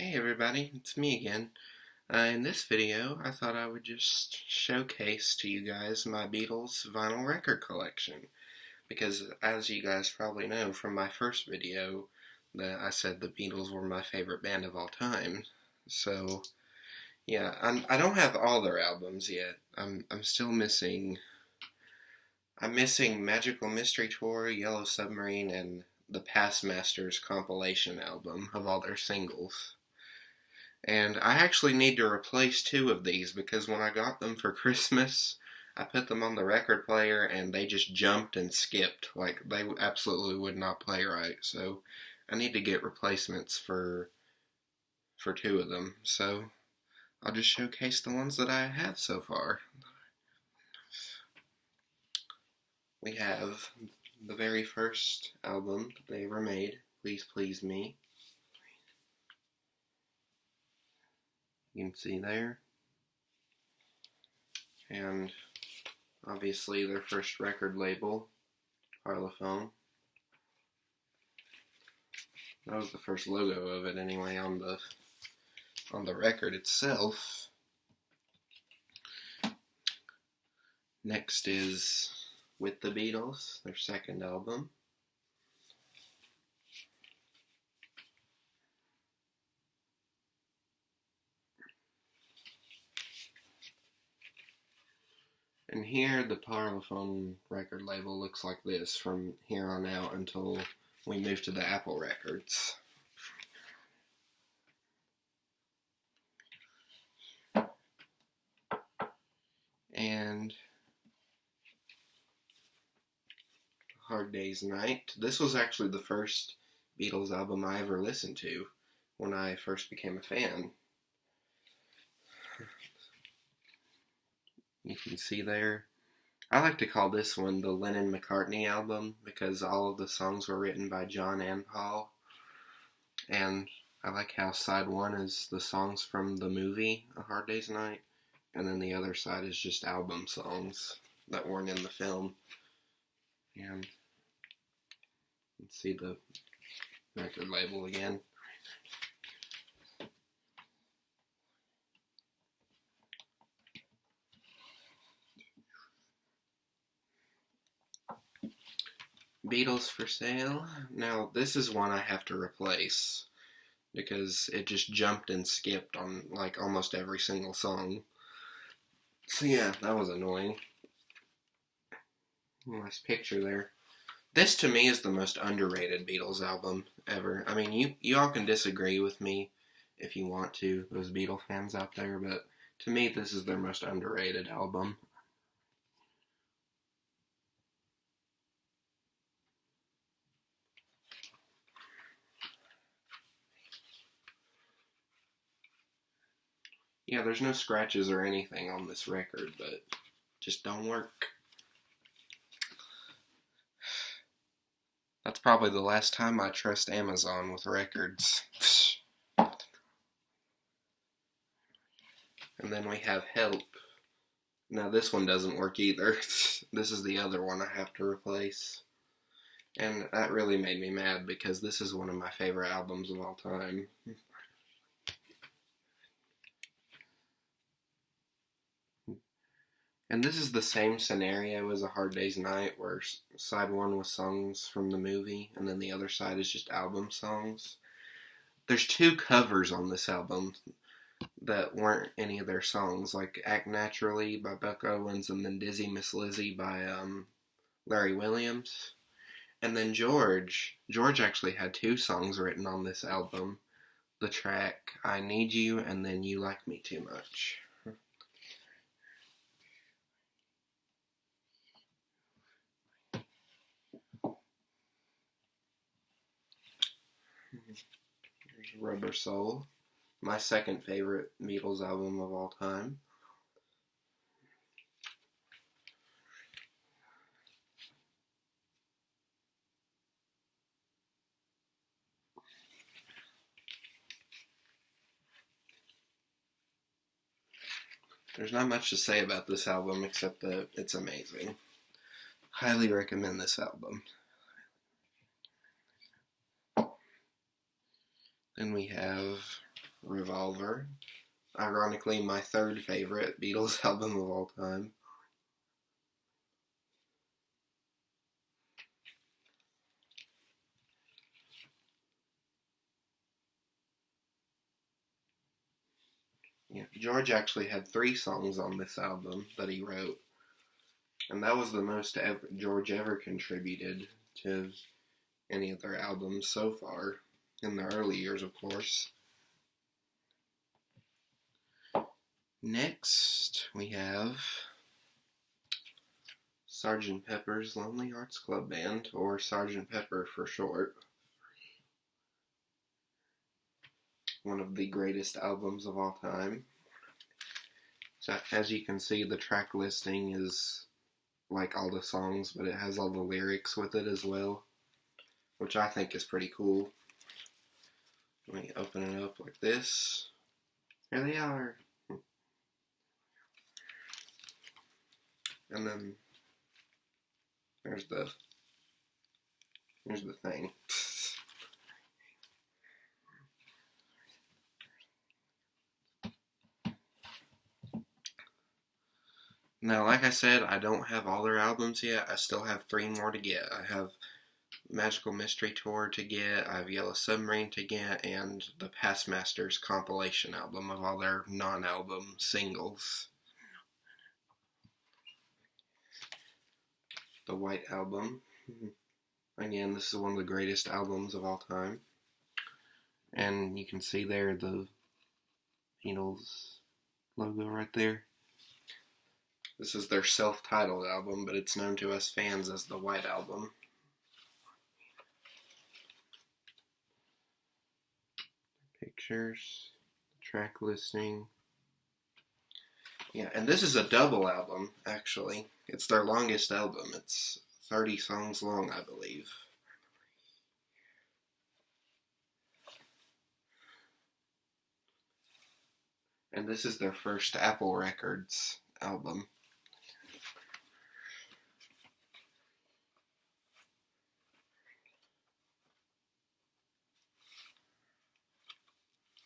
Hey everybody, it's me again. In this video, I thought I would just showcase to you guys my Beatles vinyl record collection. Because as you guys probably know from my first video, that I said the Beatles were my favorite band of all time. So, yeah, I don't have all their albums yet. I'm still missing. I'm missing Magical Mystery Tour, Yellow Submarine, and the Past Masters compilation album of all their singles. And I actually need to replace two of these because when I got them for Christmas, I put them on the record player and they just jumped and skipped. Like, they absolutely would not play right. So I need to get replacements for two of them. So I'll just showcase the ones that I have so far. We have the very first album they ever made, Please Please Me. You can see there. And obviously their first record label, Parlophone. That was the first logo of it anyway on the record itself. Next is With the Beatles, their second album. And here, the Parlophone record label looks like this from here on out until we move to the Apple records. And Hard Day's Night. This was actually the first Beatles album I ever listened to when I first became a fan. You can see there. I like to call this one the Lennon-McCartney album because all of the songs were written by John and Paul. And I like how side one is the songs from the movie A Hard Day's Night, and then the other side is just album songs that weren't in the film. And you can see the record label again. Beatles for Sale. Now, this is one I have to replace because it just jumped and skipped on like almost every single song. So yeah, that was annoying. Nice picture there. This to me is the most underrated Beatles album ever. I mean, you all can disagree with me if you want to, those Beatles fans out there, but to me this is their most underrated album. Yeah, there's no scratches or anything on this record, but just don't work. That's probably the last time I trust Amazon with records. And then we have Help. Now this one doesn't work either. This is the other one I have to replace. And that really made me mad because this is one of my favorite albums of all time. And this is the same scenario as A Hard Day's Night, where side one was songs from the movie, and then the other side is just album songs. There's two covers on this album that weren't any of their songs, like Act Naturally by Buck Owens, and then Dizzy Miss Lizzy by Larry Williams. And then George actually had two songs written on this album. The track I Need You, and then You Like Me Too Much. There's Rubber Soul, my second favorite Beatles album of all time. There's not much to say about this album except that it's amazing. Highly recommend this album. Then we have Revolver. Ironically, my third favorite Beatles album of all time. Yeah, George actually had 3 songs on this album that he wrote, and that was the most George ever contributed to any of their albums so far, in the early years, of course. Next, we have Sgt. Pepper's Lonely Hearts Club Band, or Sgt. Pepper for short. One of the greatest albums of all time. So, as you can see, the track listing is like all the songs, but it has all the lyrics with it as well, which I think is pretty cool. Let me open it up like this. Here they are. And then there's the thing. Now, like I said, I don't have all their albums yet. I still have 3 more to get. I have Magical Mystery Tour to get, I have Yellow Submarine to get, and the Past Masters compilation album of all their non-album singles. The White Album. Again, this is one of the greatest albums of all time. And you can see there the Beatles logo right there. This is their self-titled album, but it's known to us fans as the White Album. Pictures, track listing. Yeah, and this is a double album, actually. It's their longest album. It's 30 songs long, I believe. And this is their first Apple Records album.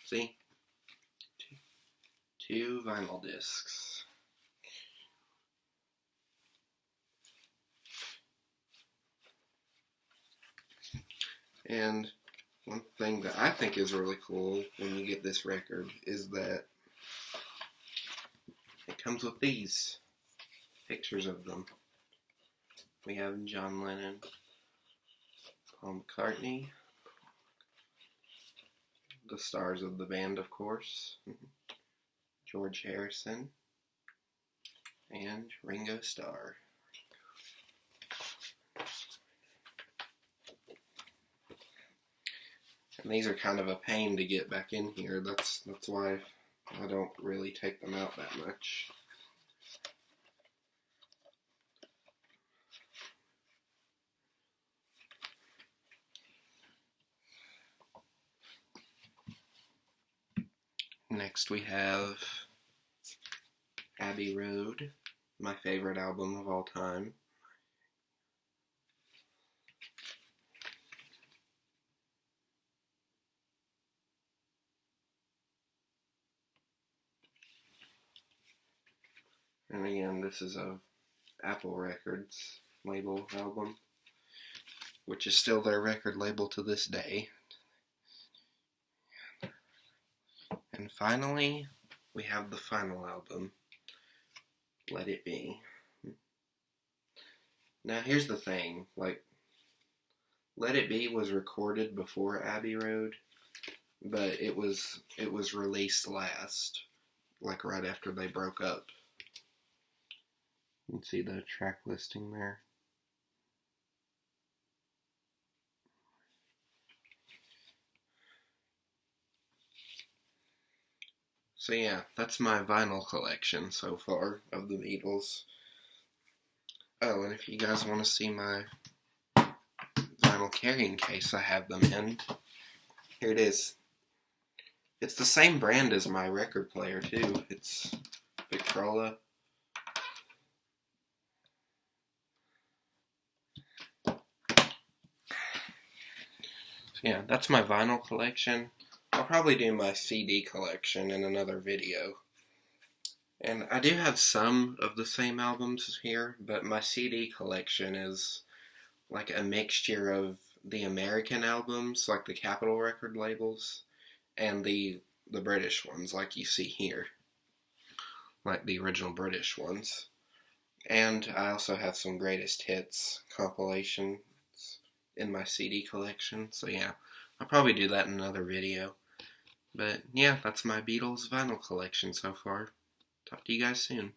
See? 2 vinyl discs. And one thing that I think is really cool when you get this record is that it comes with these pictures of them. We have John Lennon, Paul McCartney, the stars of the band, of course, George Harrison, and Ringo Starr. And these are kind of a pain to get back in here. That's why I don't really take them out that much. Next we have Abbey Road, my favorite album of all time. And again, this is a Apple Records label album, which is still their record label to this day. And finally, we have the final album, Let It Be. Now here's the thing, like, Let It Be was recorded before Abbey Road, but it was released last, like right after they broke up. You can see the track listing there. So yeah, that's my vinyl collection so far of the Beatles. Oh, and if you guys want to see my vinyl carrying case I have them in, here it is. It's the same brand as my record player too. It's Victrola. So yeah, that's my vinyl collection. I'll probably do my CD collection in another video. And I do have some of the same albums here, but my CD collection is like a mixture of the American albums, like the Capitol record labels, and the British ones, like you see here, like the original British ones. And I also have some greatest hits compilations in my CD collection, so yeah, I'll probably do that in another video. But yeah, that's my Beatles vinyl collection so far. Talk to you guys soon.